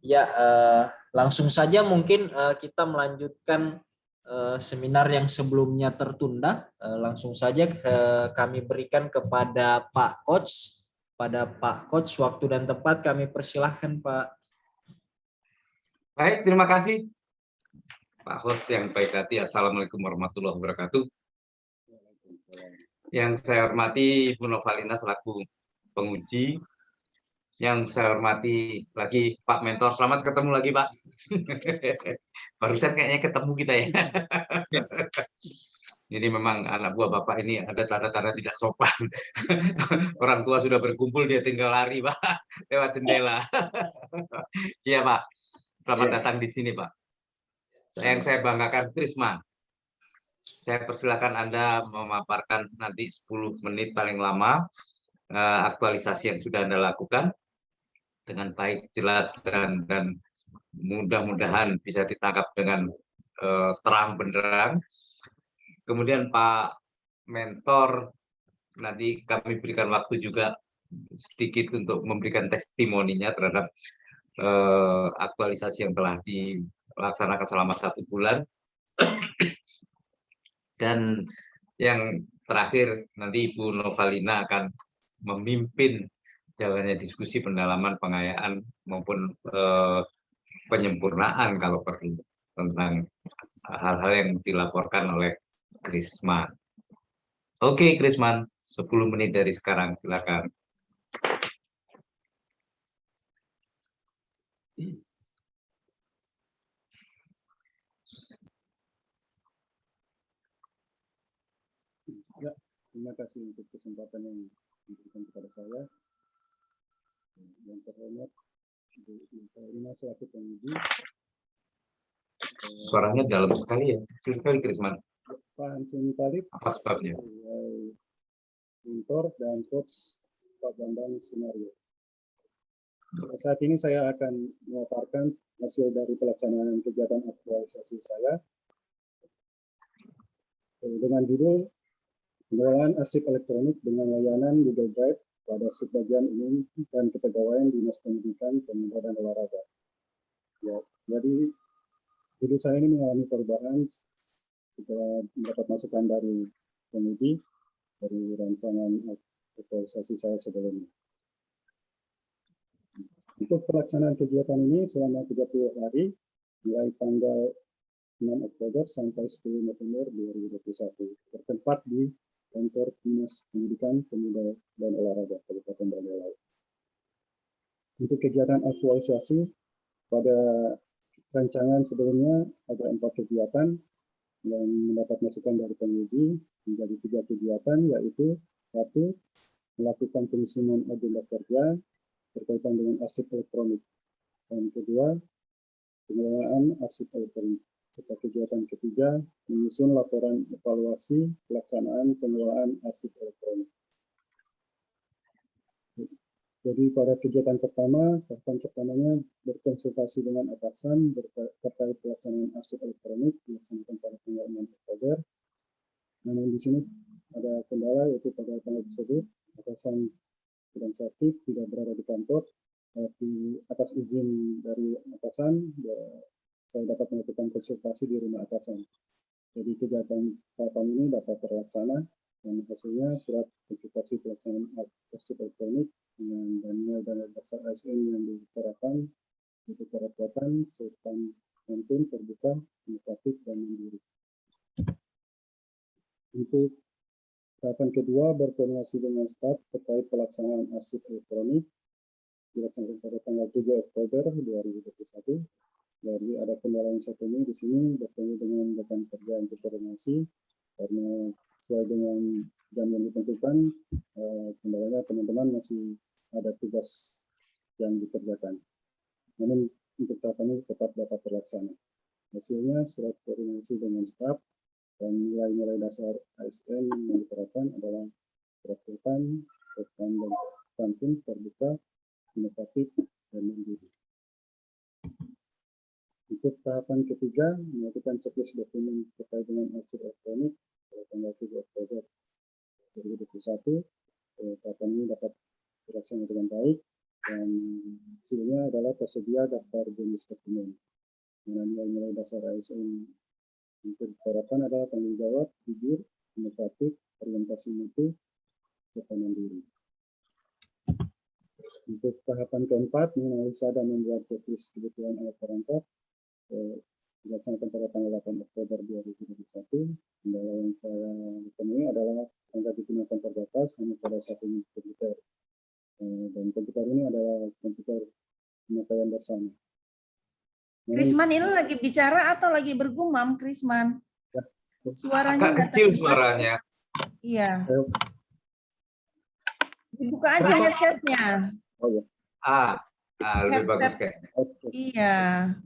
Ya, langsung saja mungkin kita melanjutkan seminar yang sebelumnya tertunda. Langsung saja kami berikan kepada Pak Coach. Pada Pak Coach, waktu dan tempat kami persilahkan, Pak. Baik, terima kasih Pak Host yang baik hati. Assalamualaikum warahmatullahi wabarakatuh. Yang saya hormati Bu Novalina selaku penguji. Yang saya hormati lagi Pak Mentor. Selamat ketemu lagi, Pak. Barusan kayaknya ketemu kita ya. Jadi memang anak buah Bapak ini ada tanda-tanda tidak sopan. Orang tua sudah berkumpul, dia tinggal lari, Pak, lewat jendela. Iya, Pak. Selamat datang di sini, Pak. Yang saya banggakan, Krisman. Saya persilakan Anda memaparkan nanti 10 menit paling lama aktualisasi yang sudah Anda lakukan dengan baik, jelas, dan mudah-mudahan bisa ditangkap dengan terang benderang. Kemudian Pak Mentor, nanti kami berikan waktu juga sedikit untuk memberikan testimoninya terhadap aktualisasi yang telah dilaksanakan selama 1 bulan. Dan yang terakhir, nanti Ibu Novalina akan memimpin jalannya diskusi pendalaman, pengayaan, maupun penyempurnaan kalau perlu tentang hal-hal yang dilaporkan oleh Krisman. Oke, Krisman, 10 menit dari sekarang, silakan. Ya, terima kasih untuk kesempatan yang diberikan kepada saya. Yang terhormat, Bu Novalina selaku penguji. Suaranya dalam sekali ya, kecil sekali Krisman. Pak Hansen Talib, Apa sebabnya? mentor dan coach Pak Bambang Sunario. Saat ini saya akan memaparkan hasil dari pelaksanaan kegiatan aktualisasi saya dengan judul pengelolaan arsip elektronik dengan layanan Google Drive pada subbagian umum dan kepegawaian Dinas Pendidikan, Pemuda dan Olahraga. Ya, jadi judul saya ini mengalami perubahan setelah mendapat masukan dari penguji dari rancangan aktualisasi saya sebelumnya. Untuk pelaksanaan kegiatan ini selama 30 hari, mulai tanggal 6 Oktober sampai 10 November 2021, bertempat di kantor Dinas Pendidikan, Pemuda dan Olahraga Kabupaten Bandung. Untuk kegiatan aktualisasi pada rancangan sebelumnya ada 4 kegiatan yang mendapat masukan dari penguji menjadi 3 kegiatan, yaitu 1. Melakukan penyusunan agenda kerja berkaitan dengan arsip elektronik, dan kedua, pengelolaan arsip elektronik. Serta kegiatan ketiga, menyusun laporan evaluasi pelaksanaan pengelolaan arsip elektronik. Jadi pada kegiatan pertamanya berkonsultasi dengan atasan terkait pelaksanaan arsip elektronik dilaksanakan pada tanggal 6 Oktober. Namun di sini ada kendala, yaitu pada tanggal tersebut atasan sedang sakit, tidak berada di kantor. Tapi atas izin dari atasan, saya dapat melakukan konsultasi di rumah atasan. Jadi kegiatan tahapan ini dapat terlaksana dan hasilnya surat notifikasi pelaksanaan arsip elektronik dengan nilai dana dasar ASN yang diterapkan yaitu keteraturan, sultan, mantun, terbuka, demokratik, dan mandiri. Untuk tahapan kedua, berkoordinasi dengan staf terkait pelaksanaan arsip elektronik dilaksanakan pada tanggal 7 Oktober 2021. Jadi ada kendala yang satu ini di sini bertemu dengan rekan kerja untuk koordinasi karena sesuai dengan jam yang ditentukan, kendalanya teman-teman masih ada tugas yang dikerjakan. Namun untuk tahapan ini tetap dapat terlaksana. Hasilnya surat koordinasi dengan staf dan nilai-nilai dasar ASN yang diterapkan adalah peraturan, sultan, dan santun, terbuka, demokratik, dan mandiri. Untuk tahapan ketiga, melakukan checklist dokumen terkait dengan arsip elektronik pada tanggal 7 Oktober 2021. Tahapan ini dapat terlaksana dengan baik dan hasilnya adalah tersedia daftar jenis dokumen. Nilai-nilai dasar ASN yang diterapkan adalah tanggung jawab, jujur, inovatif, orientasi mutu, serta mandiri. Untuk tahapan keempat, menganalisa dan membuat checklist kebutuhan alat perangkat, dilaksanakan pada tanggal 8 Oktober 2021. Kendala yang saya temui adalah perangkat digunakan terbatas hanya pada satu unit komputer. Dan komputer ini adalah komputer pemakaian bersama. Krisman ini lagi bicara atau lagi bergumam, Krisman? Suaranya Agak nggak kecil terdengar. suaranya. Iya. Eh, Dibuka aja headsetnya. Oh ya, Lebih bagus Headset. kayaknya. oke. Iya.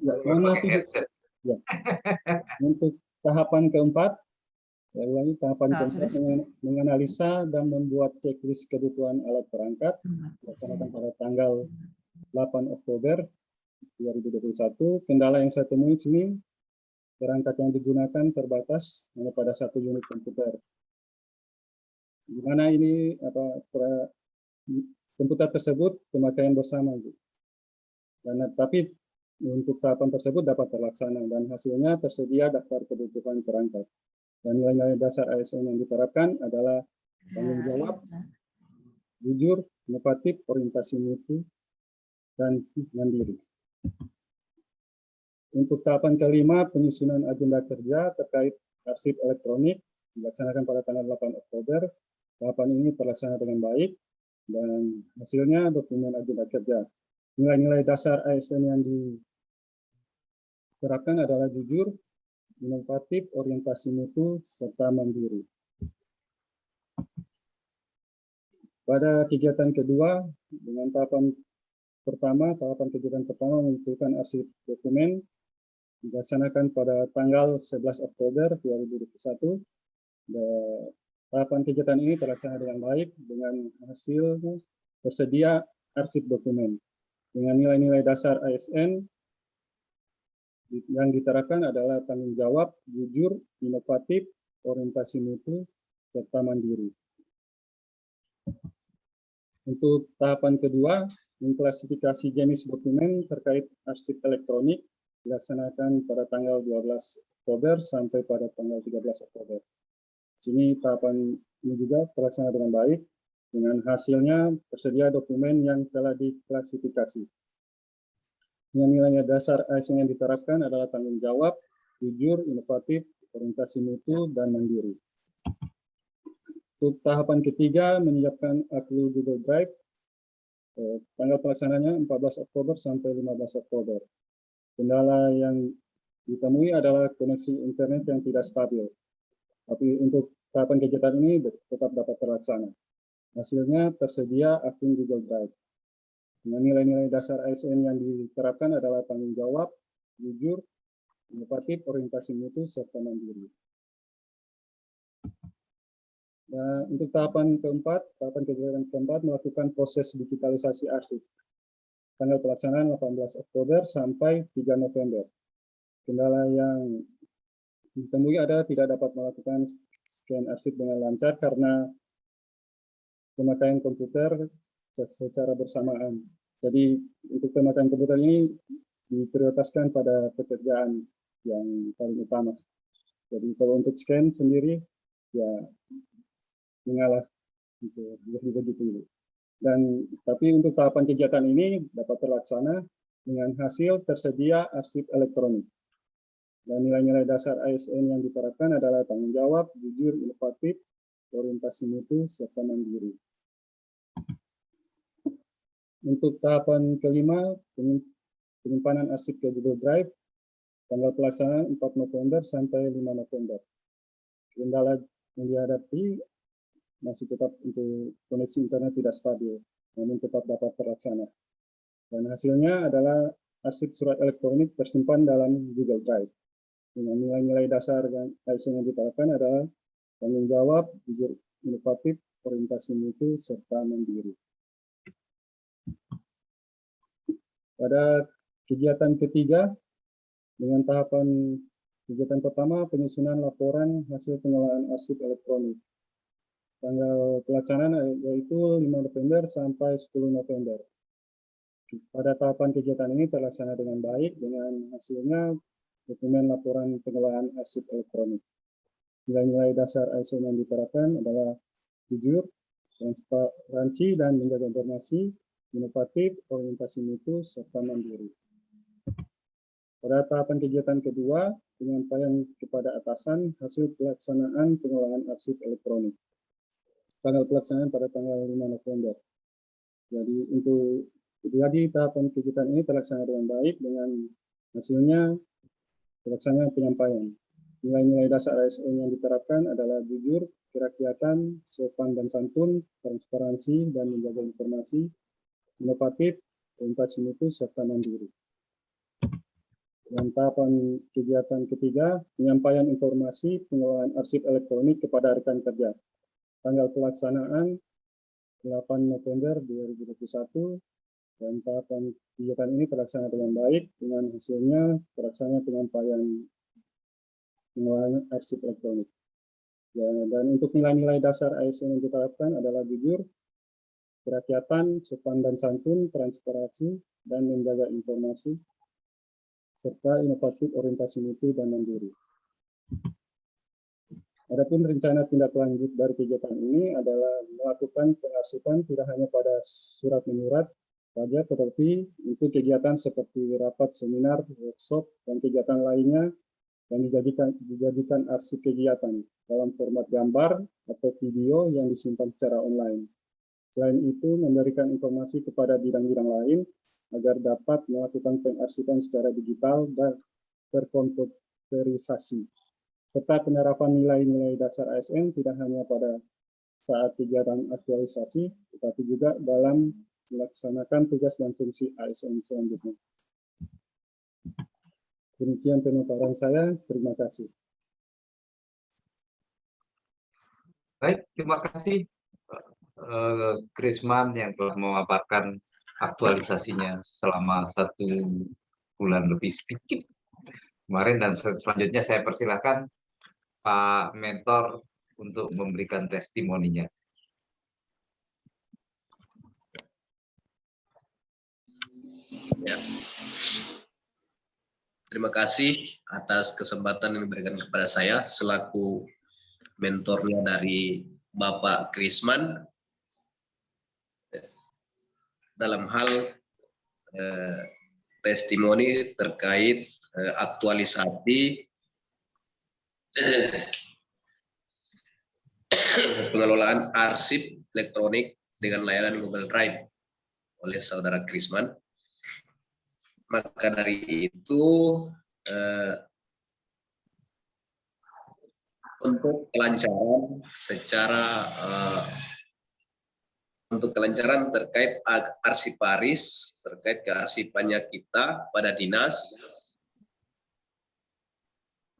Ya, mohon maaf, Pakai headset. untuk tahapan keempat, saya ulangi, tahapan Nah, keempat sudah. menganalisa dan membuat checklist kebutuhan alat perangkat, dilaksanakan pada tanggal 8 Oktober 2021. Kendala yang saya temui di sini, perangkat yang digunakan terbatas hanya pada satu unit komputer. Di mana ini komputer tersebut pemakaian bersama, Bu. Tapi untuk tahapan tersebut dapat terlaksana dan hasilnya tersedia daftar kebutuhan perangkat. Dan nilai-nilai dasar ASN yang diterapkan adalah tanggung jawab, jujur, inovatif, orientasi mutu, dan mandiri. Untuk tahapan kelima, penyusunan agenda kerja terkait arsip elektronik dilaksanakan pada tanggal 8 Oktober. Tahapan ini terlaksana dengan baik dan hasilnya dokumen agenda kerja. Nilai-nilai dasar ASN yang diterapkan adalah jujur, inovatif, orientasi mutu, serta mandiri. Pada kegiatan kedua, dengan tahapan kegiatan pertama mengumpulkan arsip dokumen dilaksanakan pada tanggal 11 Oktober 2021. Tahapan kegiatan ini terlaksana dengan baik dengan hasil tersedia arsip dokumen. Dengan nilai-nilai dasar ASN yang diterapkan adalah tanggung jawab, jujur, inovatif, orientasi mutu, serta mandiri. Untuk tahapan kedua, mengklasifikasi jenis dokumen terkait arsip elektronik dilaksanakan pada tanggal 12 Oktober sampai pada tanggal 13 Oktober. Sini tahapan ini juga terlaksana dengan baik. Dengan hasilnya tersedia dokumen yang telah diklasifikasi. Dengan nilai dasar ASN yang diterapkan adalah tanggung jawab, jujur, inovatif, orientasi mutu, dan mandiri. Untuk tahapan ketiga, menyiapkan upload Google Drive. Tanggal pelaksananya 14 Oktober sampai 15 Oktober. Kendala yang ditemui adalah koneksi internet yang tidak stabil. Tapi untuk tahapan kegiatan ini tetap dapat terlaksana. Hasilnya tersedia akun Google Drive. Dengan nilai-nilai dasar ASN yang diterapkan adalah tanggung jawab, jujur, inovatif, orientasi mutu, serta mandiri. Nah, untuk tahapan kegiatan keempat melakukan proses digitalisasi arsip. Tanggal pelaksanaan 18 Oktober sampai 3 November. Kendala yang ditemui adalah tidak dapat melakukan scan arsip dengan lancar karena pemakaian komputer secara bersamaan. Jadi untuk pemakaian komputer ini diprioritaskan pada pekerjaan yang paling utama. Jadi kalau untuk scan sendiri ya mengalah gitu, begitu. Dan tapi untuk tahapan kegiatan ini dapat terlaksana dengan hasil tersedia arsip elektronik. Dan nilai-nilai dasar ASN yang diterapkan adalah tanggung jawab, jujur, inovatif, orientasi mutu, serta mandiri. Untuk tahapan kelima, penyimpanan arsip ke Google Drive, tanggal pelaksanaan 4 November sampai 5 November. Kendala yang dihadapi masih tetap untuk koneksi internet tidak stabil, namun tetap dapat terlaksana. Dan hasilnya adalah arsip surat elektronik tersimpan dalam Google Drive. Dengan nilai-nilai dasar ASN yang diterapkan adalah tanggung jawab, jujur, inovatif, orientasi mutu, serta mandiri. Pada kegiatan ketiga, dengan tahapan kegiatan pertama, penyusunan laporan hasil pengelolaan arsip elektronik. Tanggal pelaksanaan yaitu 5 November sampai 10 November. pada tahapan kegiatan ini terlaksana dengan baik dengan hasilnya dokumen laporan pengelolaan arsip elektronik. Nilai-nilai dasar ASN yang diterapkan adalah jujur, transparansi dan menjaga informasi, inovatif, orientasi mutu, serta mandiri. Pada tahapan kegiatan kedua, penyampaian kepada atasan hasil pelaksanaan pengelolaan arsip elektronik. Tanggal pelaksanaan pada tanggal 5 November. Jadi tahapan kegiatan ini terlaksana dengan baik dengan hasilnya terlaksana penyampaian. Nilai-nilai dasar ASN yang diterapkan adalah jujur, kerakyatan, sopan dan santun, transparansi dan menjaga informasi, inovatif, orientasi mutu, serta mandiri. Dan tahapan kegiatan ketiga, penyampaian informasi pengelolaan arsip elektronik kepada rekan kerja. Tanggal pelaksanaan 8 November 2021 dan tahapan kegiatan ini terlaksana dengan baik dengan hasilnya terlaksana penyampaian pengelolaan arsip elektronik. Dan untuk nilai-nilai dasar ASN yang diterapkan adalah jujur, kerakyatan, sopan dan santun, transparansi dan menjaga informasi, serta inovatif, orientasi mutu dan mandiri. Adapun rencana tindak lanjut dari kegiatan ini adalah melakukan pengarsipan tidak hanya pada surat menyurat saja, tetapi untuk kegiatan seperti rapat, seminar, workshop, dan kegiatan lainnya yang dijadikan arsip kegiatan dalam format gambar atau video yang disimpan secara online. Selain itu, memberikan informasi kepada bidang-bidang lain agar dapat melakukan pengarsipan secara digital dan terkomputerisasi, serta penerapan nilai-nilai dasar ASN tidak hanya pada saat kegiatan aktualisasi, tetapi juga dalam melaksanakan tugas dan fungsi ASN selanjutnya. Demikian pemaparan saya, terima kasih. Baik, terima kasih Krisman yang telah memaparkan aktualisasinya selama 1 bulan lebih sedikit kemarin, dan selanjutnya saya persilahkan Pak Mentor untuk memberikan testimoninya. Ya. Terima kasih atas kesempatan yang diberikan kepada saya selaku mentornya dari Bapak Krisman dalam hal testimoni terkait aktualisasi pengelolaan arsip elektronik dengan layanan Google Drive oleh saudara Krisman. Maka dari itu untuk kelancaran terkait arsiparis, terkait kearsipannya kita pada dinas,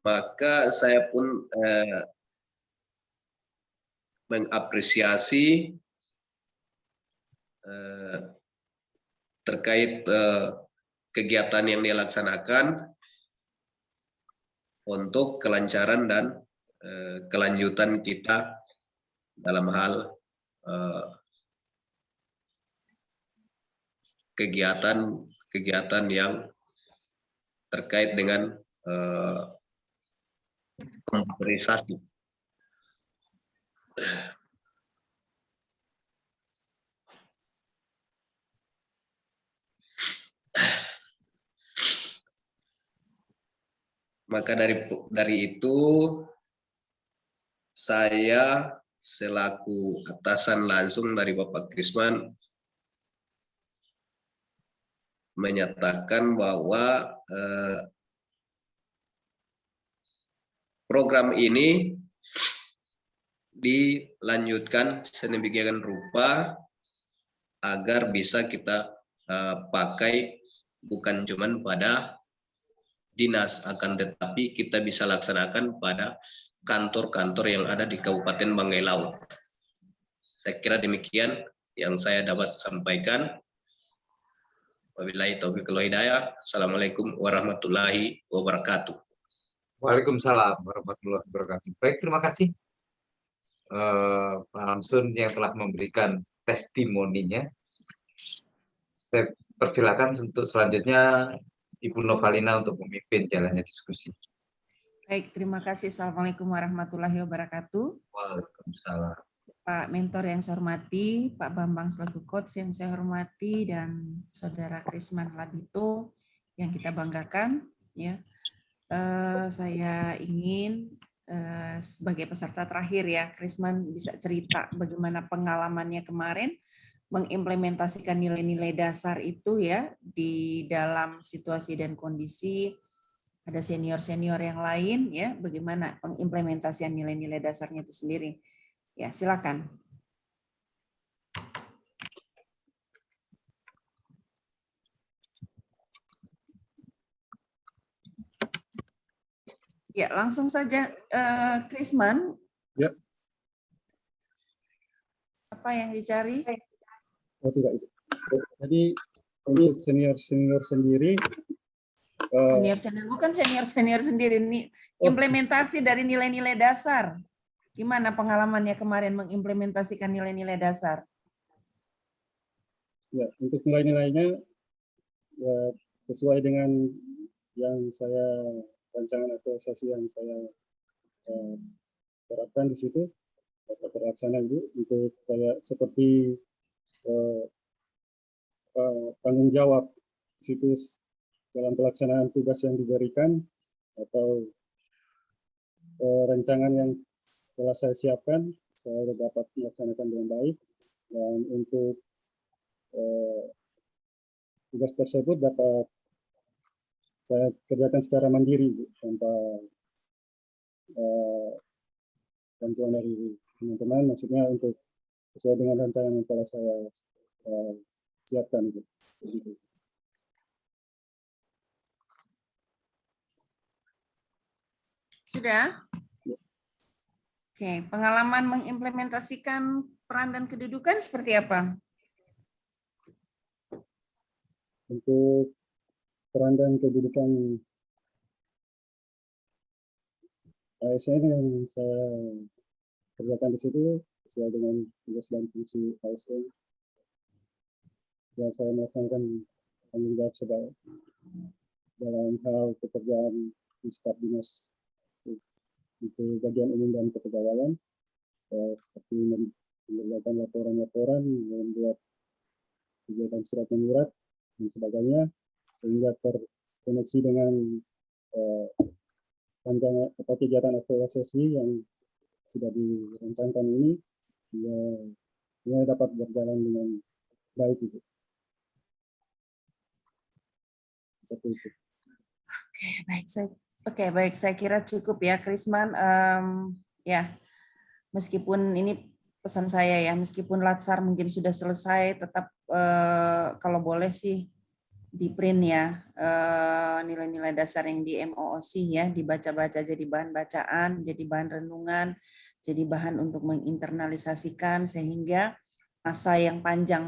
maka saya pun mengapresiasi terkait kegiatan yang dilaksanakan untuk kelancaran dan kelanjutan kita dalam hal kegiatan yang terkait dengan komputerisasi. Maka dari itu saya selaku atasan langsung dari Bapak Krisman menyatakan bahwa program ini dilanjutkan sedemikian rupa agar bisa kita pakai bukan cuma pada dinas, akan tetapi kita bisa laksanakan pada kantor-kantor yang ada di Kabupaten Banggai-Laut. Saya kira demikian yang saya dapat sampaikan. Wabillahi taufiq wal hidayah. Assalamualaikum warahmatullahi wabarakatuh. Waalaikumsalam warahmatullahi wabarakatuh. Baik, terima kasih Pak Hamsun yang telah memberikan testimoninya. Saya persilakan untuk selanjutnya Ibu Novalina untuk memimpin jalannya diskusi. Baik, terima kasih. Assalamualaikum warahmatullahi wabarakatuh. Waalaikumsalam. Pak Mentor yang saya hormati, Pak Bambang selaku Coach yang saya hormati, dan Saudara Krisman Labito yang kita banggakan. Ya, saya ingin sebagai peserta terakhir ya, Krisman bisa cerita bagaimana pengalamannya kemarin mengimplementasikan nilai-nilai dasar itu ya di dalam situasi dan kondisi ada senior-senior yang lain ya, bagaimana pengimplementasian nilai-nilai dasarnya itu sendiri. Ya, silakan. Ya, langsung saja Krisman. Ya. Apa yang dicari? Oh tidak itu. Jadi untuk senior-senior sendiri, Senior-senior bukan senior-senior sendiri, nih implementasi dari nilai-nilai dasar. Gimana pengalamannya kemarin mengimplementasikan nilai-nilai dasar? ya untuk nilai-nilainya ya, sesuai dengan yang saya rancangan aktualisasi yang saya terapkan di situ, terlaksana itu untuk kayak seperti tanggung jawab situs dalam pelaksanaan tugas yang diberikan atau rancangan yang setelah saya siapkan saya dapat melaksanakan dengan baik, dan untuk tugas tersebut dapat saya kerjakan secara mandiri tanpa bantuan dari teman-teman, maksudnya untuk sesuai dengan rancangan yang telah saya siapkan itu. Sudah? Oke, pengalaman mengimplementasikan peran dan kedudukan seperti apa? Untuk peran dan kedudukan ASN yang saya kerjakan di situ sesuai dengan tugas dan fungsi ASN, dan saya melaksanakan tanggung jawab sebagai dalam hal pekerjaan di staf dinas itu bagian umum dan kepegawaian, seperti mengerjakan laporan-laporan, membuat kegiatan surat menyurat dan sebagainya, sehingga terkoneksi dengan rancangan atau kegiatan aktualisasi yang sudah dirancangkan ini, ya dapat berjalan dengan baik itu. Seperti itu. Oke, baik. Saya kira cukup ya, Krisman. Ya, meskipun ini pesan saya ya, meskipun Latsar mungkin sudah selesai, tetap kalau boleh sih di print ya nilai-nilai dasar yang di MOOC ya, dibaca-baca jadi bahan bacaan, jadi bahan renungan, jadi bahan untuk menginternalisasikan, sehingga masa yang panjang,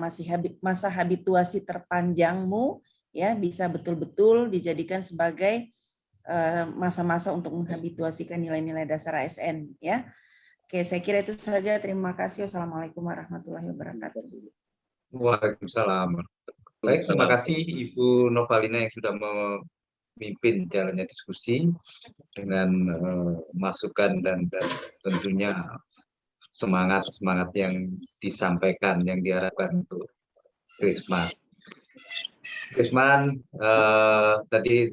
masa habituasi terpanjangmu ya bisa betul-betul dijadikan sebagai masa-masa untuk menghabituasikan nilai-nilai dasar ASN ya. Oke, saya kira itu saja. Terima kasih. Wassalamualaikum warahmatullahi wabarakatuh. Waalaikumsalam. Baik, terima kasih Ibu Novalina yang sudah memimpin jalannya diskusi dengan masukan dan tentunya semangat yang disampaikan, yang diharapkan untuk Krisman. Krisman, tadi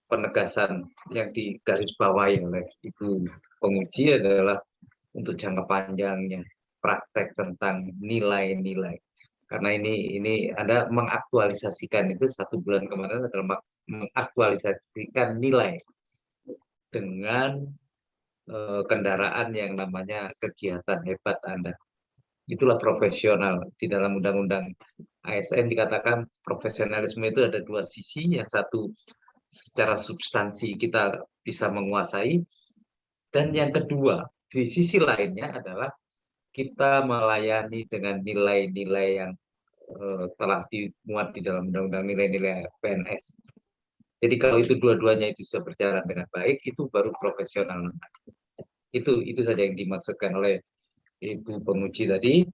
penegasan yang digarisbawahi oleh Ibu penguji adalah untuk jangka panjangnya praktek tentang nilai-nilai. Karena ini Anda mengaktualisasikan itu 1 bulan kemarin adalah mengaktualisasikan nilai dengan kendaraan yang namanya kegiatan hebat Anda. Itulah profesional. Di dalam undang-undang ASN dikatakan profesionalisme itu ada 2 sisi. Yang satu secara substansi kita bisa menguasai, dan yang kedua di sisi lainnya adalah kita melayani dengan nilai-nilai yang telah dimuat di dalam undang-undang nilai-nilai PNS. Jadi kalau itu dua-duanya itu bisa berjalan dengan baik, itu baru profesional. Itu saja yang dimaksudkan oleh Ibu penguji tadi.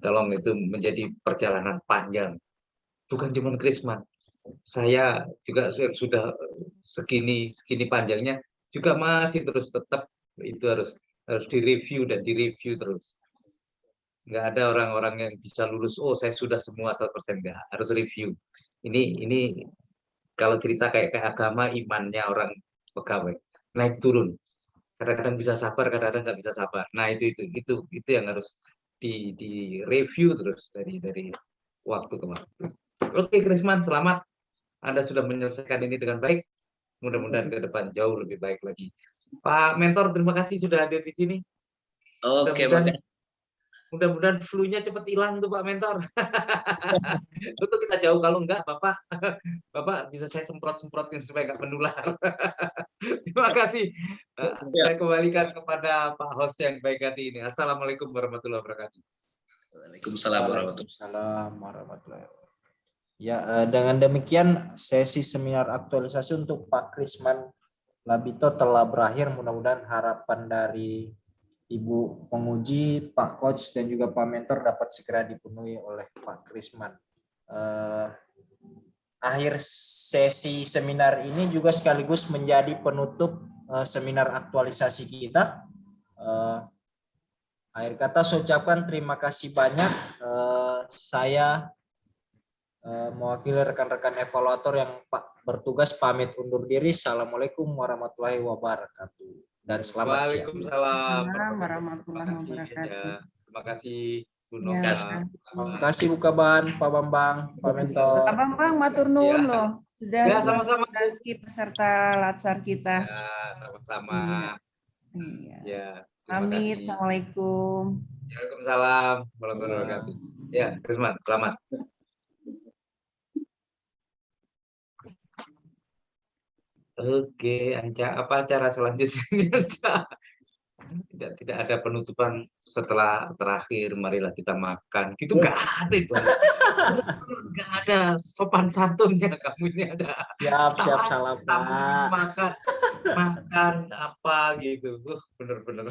Tolong itu menjadi perjalanan panjang. bukan cuma Krisman. Saya juga sudah segini panjangnya juga masih terus tetap itu harus direview dan direview terus. Nggak ada orang-orang yang bisa lulus, oh saya sudah semua 100%, nggak, harus review. Ini kalau cerita kayak agama, imannya orang pegawai naik turun. Kadang-kadang bisa sabar, kadang-kadang nggak bisa sabar. Nah itu yang harus di review terus dari waktu ke waktu. Oke, Krisman, selamat. Anda sudah menyelesaikan ini dengan baik. Mudah-mudahan ke depan jauh lebih baik lagi. Pak Mentor, terima kasih sudah hadir di sini. Oke, Mudah-mudahan makasih. mudah-mudahan flu-nya cepat hilang tuh Pak Mentor. Untuk kita jauh, kalau enggak Bapak bisa saya semprot-semprotin supaya nggak menular. Terima kasih. Saya kembalikan kepada Pak host yang baik hati ini. Assalamualaikum warahmatullahi wabarakatuh. Waalaikumsalam warahmatullahi Waalaikumsalam warahmatullahi wabarakatuh. Ya, dengan demikian sesi seminar aktualisasi untuk Pak Krisman Labito telah berakhir. Mudah-mudahan harapan dari Ibu penguji, Pak Coach, dan juga Pak Mentor dapat segera dipenuhi oleh Pak Krisman. Akhir sesi seminar ini juga sekaligus menjadi penutup seminar aktualisasi kita. Akhir kata saya ucapkan terima kasih banyak. Saya mewakili rekan-rekan evaluator yang bertugas pamit undur diri. Assalamualaikum warahmatullahi wabarakatuh dan selamat siang. Waalaikumsalam Warahmatullahi wabarakatuh. Terima kasih Bu Ya, Nova. Terima kasih Bu Kaban, Pak Bambang, Pak Mentor. Pak Bambang, matur nuwun loh. Sudah Ya, sama-sama. memfasilitasi peserta latsar kita. Ya, sama-sama. Iya. Ya, terima Pamit, kasih. Assalamualaikum. Waalaikumsalam warahmatullahi wabarakatuh. Ya, Krisman, selamat. Oke, Anca, apa acara selanjutnya ini, Anca? Tidak ada penutupan setelah terakhir, marilah kita makan. Gitu nggak ada itu. Nggak ada sopan santunnya kamu ini ada. Siap salam Pak. Makan apa gitu. Bener-bener.